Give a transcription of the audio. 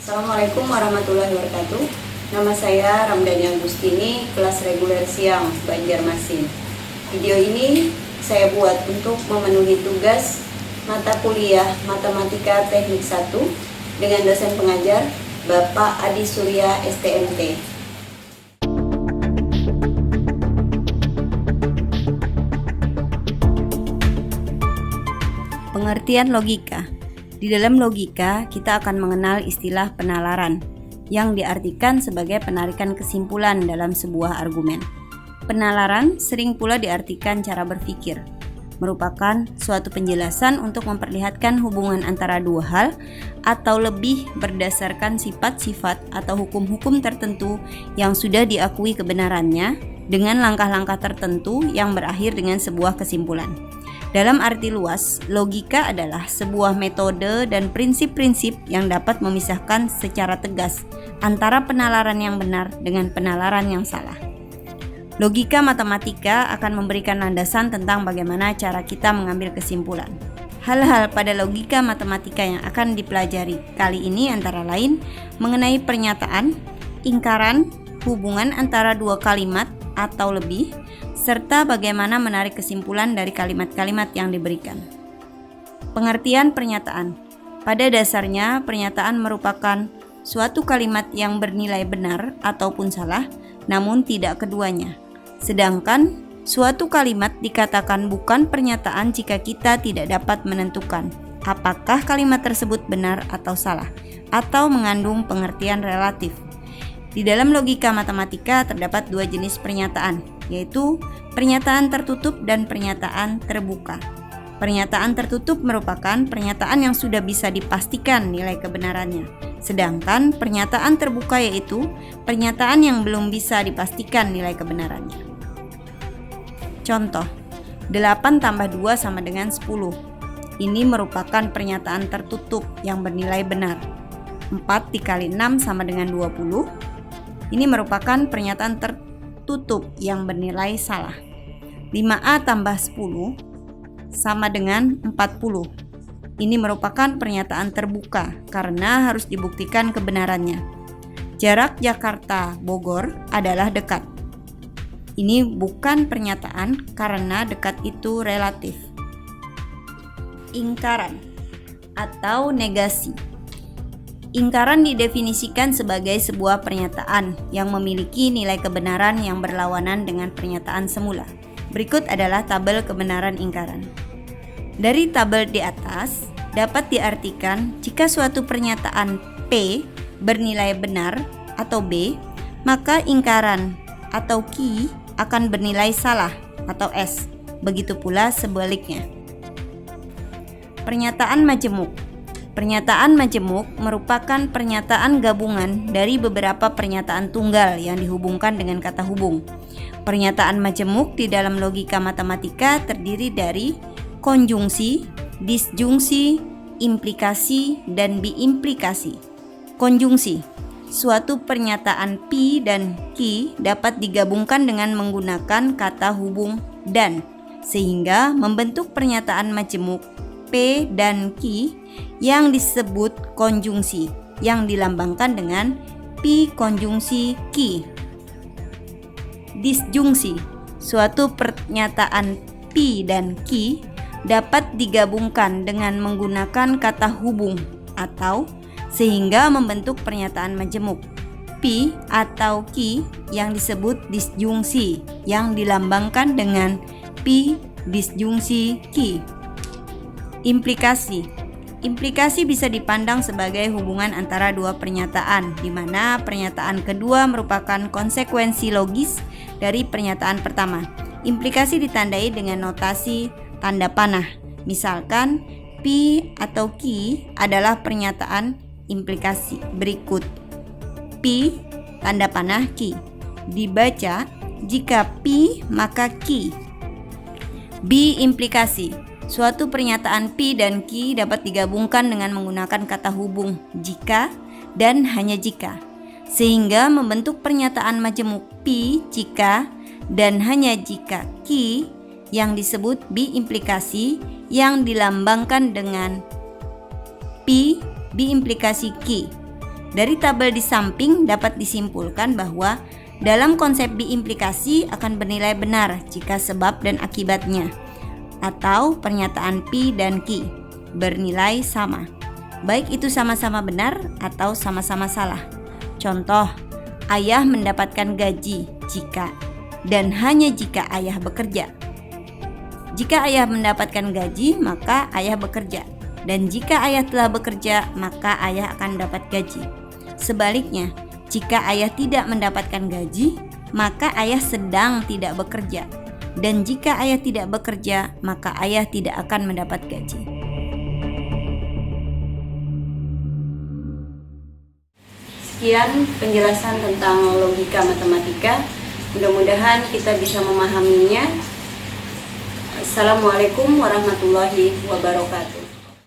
Assalamualaikum warahmatullahi wabarakatuh. Nama saya Ramdhani Agustini, kelas reguler siang Banjarmasin. Video ini saya buat untuk memenuhi tugas mata kuliah Matematika Teknik 1 dengan dosen pengajar Bapak Adi Surya STMT. Pengertian logika. Di dalam logika, kita akan mengenal istilah penalaran, yang diartikan sebagai penarikan kesimpulan dalam sebuah argumen. Penalaran sering pula diartikan cara berpikir, merupakan suatu penjelasan untuk memperlihatkan hubungan antara dua hal atau lebih berdasarkan sifat-sifat atau hukum-hukum tertentu yang sudah diakui kebenarannya dengan langkah-langkah tertentu yang berakhir dengan sebuah kesimpulan. Dalam arti luas, logika adalah sebuah metode dan prinsip-prinsip yang dapat memisahkan secara tegas antara penalaran yang benar dengan penalaran yang salah. Logika matematika akan memberikan landasan tentang bagaimana cara kita mengambil kesimpulan. Hal-hal pada logika matematika yang akan dipelajari kali ini antara lain mengenai pernyataan, ingkaran, hubungan antara dua kalimat atau lebih, serta bagaimana menarik kesimpulan dari kalimat-kalimat yang diberikan. Pengertian pernyataan. Pada dasarnya, pernyataan merupakan suatu kalimat yang bernilai benar ataupun salah, namun tidak keduanya. Sedangkan suatu kalimat dikatakan bukan pernyataan jika kita tidak dapat menentukan apakah kalimat tersebut benar atau salah, atau mengandung pengertian relatif. Di dalam logika matematika terdapat dua jenis pernyataan, yaitu pernyataan tertutup dan pernyataan terbuka. Pernyataan tertutup merupakan pernyataan yang sudah bisa dipastikan nilai kebenarannya, sedangkan pernyataan terbuka yaitu pernyataan yang belum bisa dipastikan nilai kebenarannya. Contoh, 8 tambah 2 sama dengan 10. Ini merupakan pernyataan tertutup yang bernilai benar. 4 dikali 6 sama dengan 20. Ini merupakan pernyataan tertutup yang bernilai salah. 5A tambah 10 sama dengan 40. Ini merupakan pernyataan terbuka karena harus dibuktikan kebenarannya. Jarak Jakarta-Bogor adalah dekat. Ini bukan pernyataan karena dekat itu relatif. Ingkaran atau negasi. Ingkaran didefinisikan sebagai sebuah pernyataan yang memiliki nilai kebenaran yang berlawanan dengan pernyataan semula. Berikut adalah tabel kebenaran ingkaran. Dari tabel di atas dapat diartikan jika suatu pernyataan P bernilai benar atau B, maka ingkaran atau Q akan bernilai salah atau S. Begitu pula sebaliknya. Pernyataan majemuk. Pernyataan majemuk merupakan pernyataan gabungan dari beberapa pernyataan tunggal yang dihubungkan dengan kata hubung. Pernyataan majemuk di dalam logika matematika terdiri dari konjungsi, disjungsi, implikasi, dan biimplikasi. Konjungsi. Suatu pernyataan P dan Q dapat digabungkan dengan menggunakan kata hubung dan, sehingga membentuk pernyataan majemuk P dan Q yang disebut konjungsi, yang dilambangkan dengan P konjungsi Q. Disjungsi. Suatu pernyataan P dan Q dapat digabungkan dengan menggunakan kata hubung atau, sehingga membentuk pernyataan majemuk P atau Q yang disebut disjungsi, yang dilambangkan dengan P disjungsi Q. Implikasi. Implikasi bisa dipandang sebagai hubungan antara dua pernyataan, di mana pernyataan kedua merupakan konsekuensi logis dari pernyataan pertama. Implikasi ditandai dengan notasi tanda panah. Misalkan, P atau Q adalah pernyataan implikasi berikut. P tanda panah Q. Dibaca, jika P maka Q. B implikasi. Suatu pernyataan P dan Q dapat digabungkan dengan menggunakan kata hubung jika dan hanya jika, sehingga membentuk pernyataan majemuk P jika dan hanya jika Q yang disebut B implikasi, yang dilambangkan dengan P B implikasi Q. Dari tabel di samping dapat disimpulkan bahwa dalam konsep biimplikasi akan bernilai benar jika sebab dan akibatnya atau pernyataan P dan Q bernilai sama, baik itu sama-sama benar atau sama-sama salah. Contoh, ayah mendapatkan gaji jika dan hanya jika ayah bekerja. Jika ayah mendapatkan gaji, maka ayah bekerja. Dan jika ayah telah bekerja, maka ayah akan mendapat gaji. Sebaliknya, jika ayah tidak mendapatkan gaji, maka ayah sedang tidak bekerja. Dan jika ayah tidak bekerja, maka ayah tidak akan mendapat gaji. Sekian penjelasan tentang logika matematika. Mudah-mudahan kita bisa memahaminya. Assalamualaikum warahmatullahi wabarakatuh.